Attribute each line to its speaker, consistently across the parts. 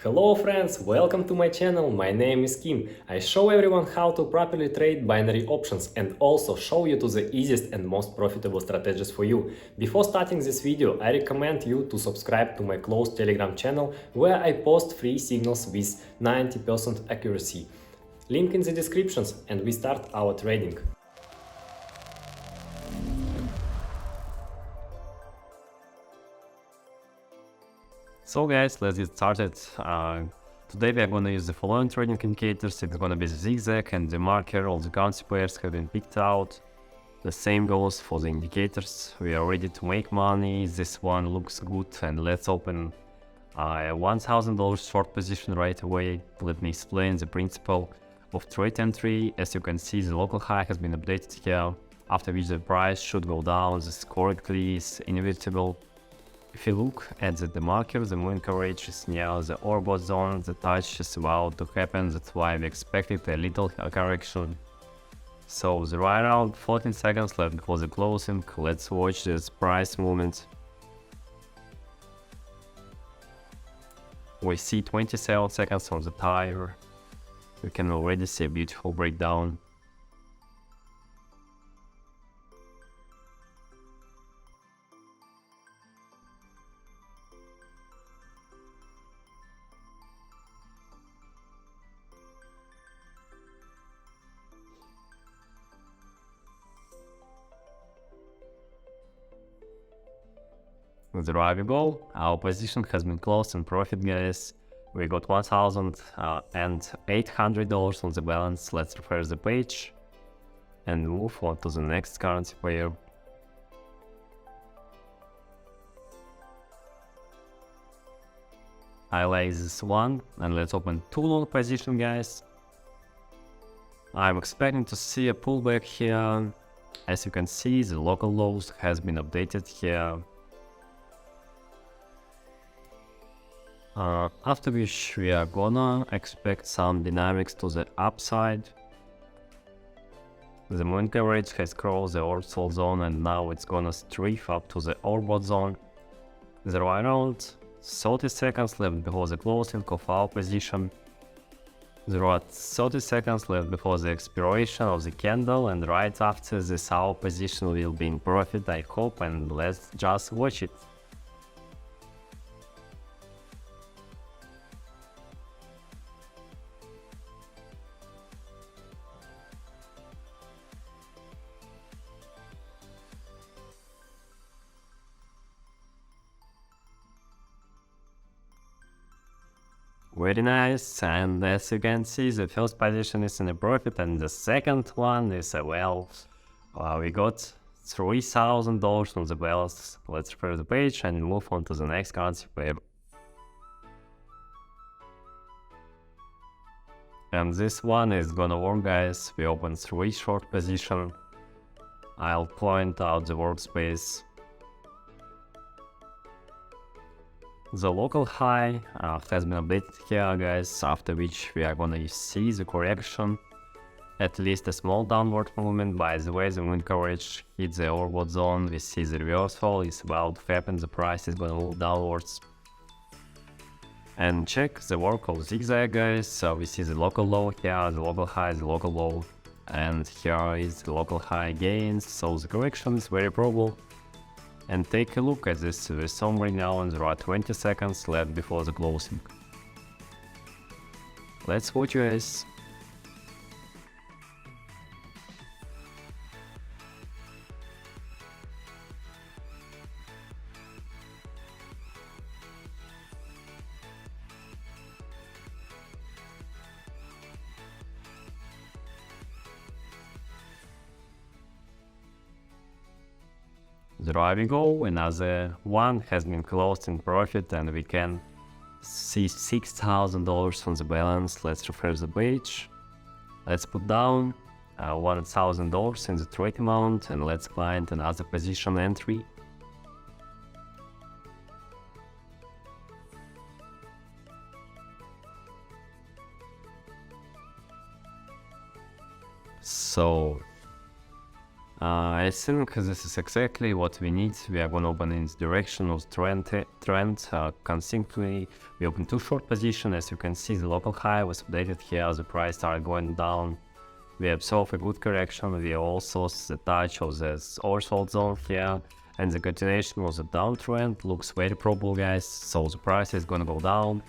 Speaker 1: Hello friends, welcome to my channel. My name is Kim. I show everyone how to properly trade binary options and also show you to the easiest and most profitable strategies for you. Before starting this video, I recommend you to subscribe to my closed Telegram channel where I post free signals with 90% accuracy. Link in the descriptions and we start our trading.
Speaker 2: So guys, let's get started. Today we are going to use the following trading indicators. It's going to be the zigzag and the marker. All the currency pairs have been picked out. The same goes for the indicators. We are ready to make money. This one looks good, and let's open a $1,000 short position right away. Let me explain the principle of trade entry. As you can see, the local high has been updated here, after which the price should go down. This correctly is inevitable. If you look at the marker, the moving average is near the overbought zone. The touch is about to happen, that's why we expected a little correction. So the right around 14 seconds left before the closing. Let's watch this price movement. We see 27 seconds on the timer. We can already see a beautiful breakdown. There we go. Our position has been closed in profit, guys. We got $1,800 on the balance. Let's refresh the page and move on to the next currency pair. I like this one, and let's open two long position, guys. I'm expecting to see a pullback here. As you can see, the local lows has been updated here. After which we are gonna expect some dynamics to the upside. The moving average has crossed the oversold zone and now it's gonna strafe up to the overbought zone. There are around 30 seconds left before the closing of our position. There are 30 seconds left before the expiration of the candle, and right after this our position will be in profit, I hope, and let's just watch it. Very nice, and as you can see, the first position is in a profit and the second one is a well. We got $3,000 on the balance. Let's refresh the page and move on to the next currency pair. And this one is gonna work, guys. We open 3 short position. I'll point out the workspace. The local high has been updated here, guys, after which we are gonna see the correction, at least a small downward movement. By the way, the moving average hits the overbought zone. We see the reversal is about to happen. The price is gonna move downwards. And check the work of zigzag, guys. So we see the local low here, the local high, the local low, and here is the local high gains. So the correction is very probable. And take a look at this summary now, and there are 20 seconds left before the closing. Let's watch, guys. There we go, another one has been closed in profit and we can see $6,000 on the balance. Let's refresh the page. Let's put down $1,000 in the trade amount and let's find another position entry. So I think this is exactly what we need. We are gonna open in this direction of trend constantly. We open two short position. As you can see, the local high was updated here. The price started going down. We observe a good correction. We also see the touch of this oversold zone here, and the continuation of the downtrend looks very probable, guys. So the price is gonna go down,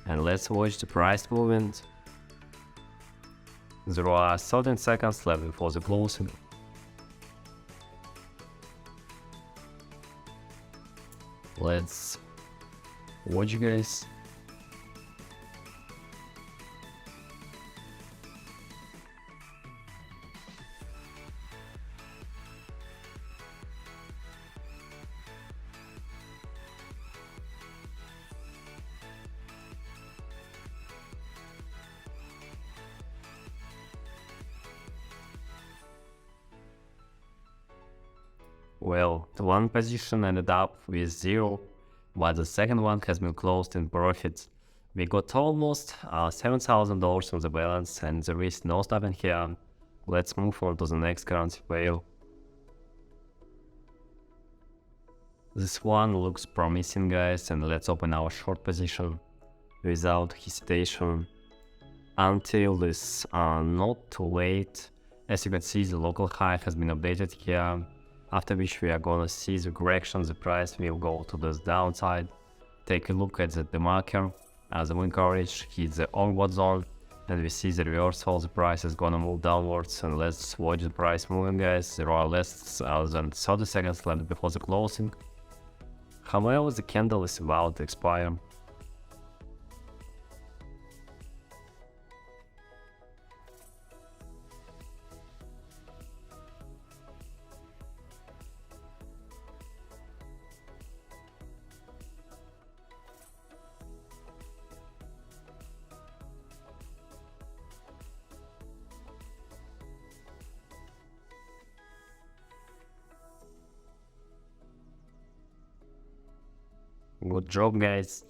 Speaker 2: and let's watch the price movement. There are 13 seconds left before the closing. Let's watch, guys. Well, the one position ended up with 0, while the second one has been closed in profit. We got almost $7,000 on the balance, and there is no stopping here. Let's move on to the next currency pair. This one looks promising, guys, and let's open our short position without hesitation until this not too late. As you can see, the local high has been updated here, after which we are gonna see the correction. The price will go to the downside. Take a look at the marker. As the moving average hits the onward zone, and we see the reversal. The price is gonna move downwards, and let's watch the price moving, guys. There are less than 30 seconds left before the closing. However, the candle is about to expire. Good job, guys.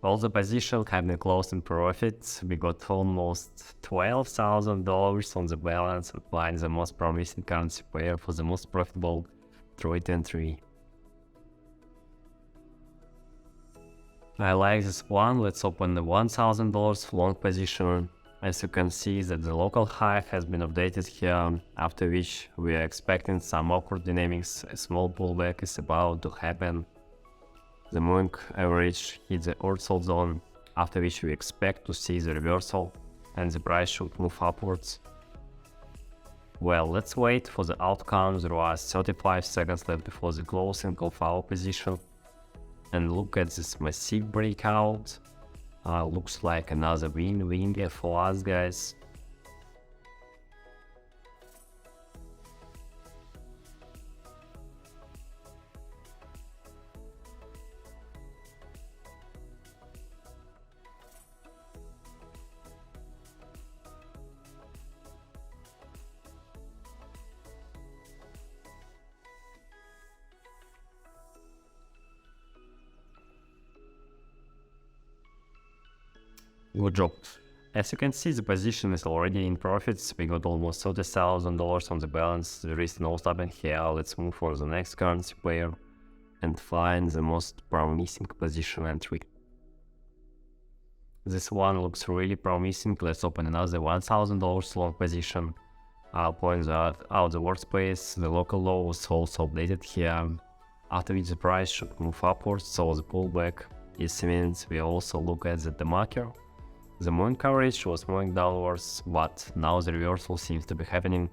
Speaker 2: All the positions have been closed in profits. We got almost $12,000 on the balance, applying the most promising currency pair for the most profitable trade entry. I like this one. Let's open the $1,000 long position. As you can see that the local high has been updated here, after which we are expecting some awkward dynamics. A small pullback is about to happen. The moving average hits the oversold zone, after which we expect to see the reversal, and the price should move upwards. Well, let's wait for the outcome. There are 35 seconds left before the closing of our position. And look at this massive breakout. Looks like another win-win for us, guys. Good job. As you can see, the position is already in profits. We got almost $30,000 on the balance. There is no stopping here. Let's move for the next currency pair and find the most promising position entry. This one looks really promising. Let's open another $1,000 long position. I'll point out the workspace. The local low was also updated here, after which the price should move upwards, so the pullback is imminent. We also look at the marker. The moving average was moving downwards, but now the reversal seems to be happening,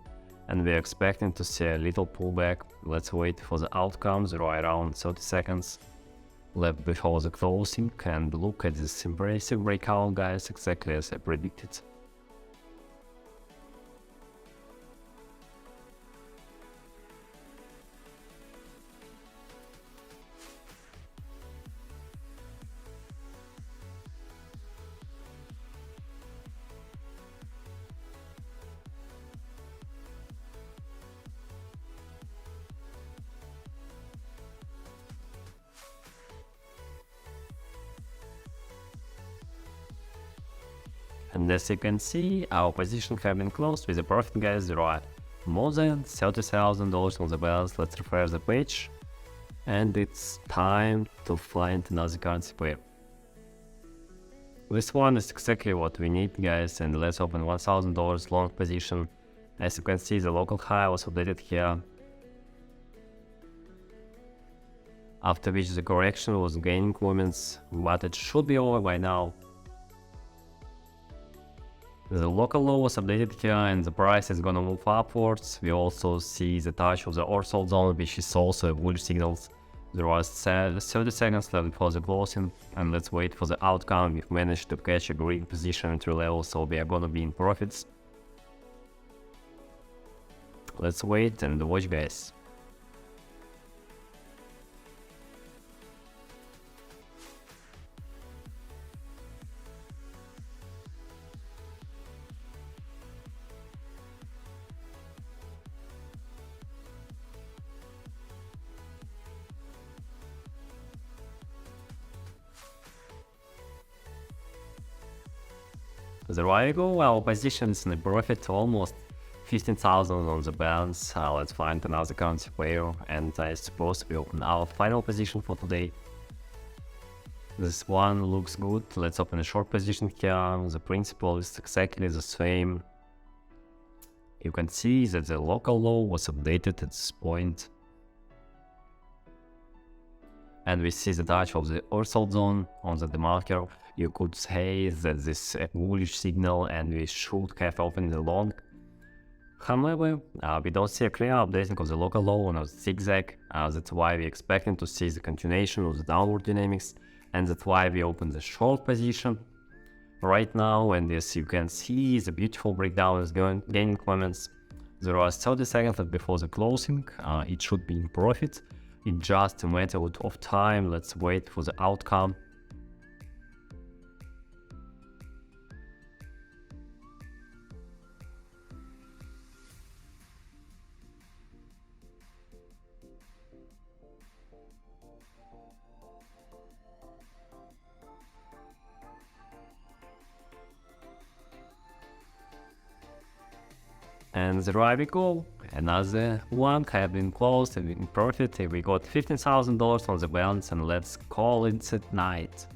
Speaker 2: and we're expecting to see a little pullback. Let's wait for the outcome. There are around 30 seconds left before the closing, and look at this impressive breakout, guys, exactly as I predicted. And as you can see, our position have been closed with a profit, guys. There are more than $30,000 on the balance. Let's refresh the page, and it's time to find another currency pair. This one is exactly what we need, guys, and let's open $1,000 long position. As you can see, the local high was updated here, after which the correction was gaining moments, but it should be over by now. The local low was updated here and the price is gonna move upwards. We also see the touch of the oversold zone, which is also a bullish signal. There was 30 seconds left before the closing, and let's wait for the outcome. We've managed to catch a green position entry level, so we are gonna be in profits. Let's wait and watch, guys. There we go, our position is in a profit, almost 15,000 on the balance. Let's find another currency pair, and I suppose we open our final position for today. This one looks good. Let's open a short position here. The principle is exactly the same. You can see that the local low was updated at this point, and we see the touch of the oversold zone on the marker. You could say that this is a bullish signal and we should have opened the long. However, we don't see a clear updating of the local low on a zigzag. That's why we're expecting to see the continuation of the downward dynamics, and that's why we open the short position right now. And as you can see, the beautiful breakdown is gaining moments. There are 30 seconds left before the closing. It should be in profit. It's just a matter of time. Let's wait for the outcome. And there we go, another one have been closed and in profit. We got $15,000 on the balance, and let's call it at night.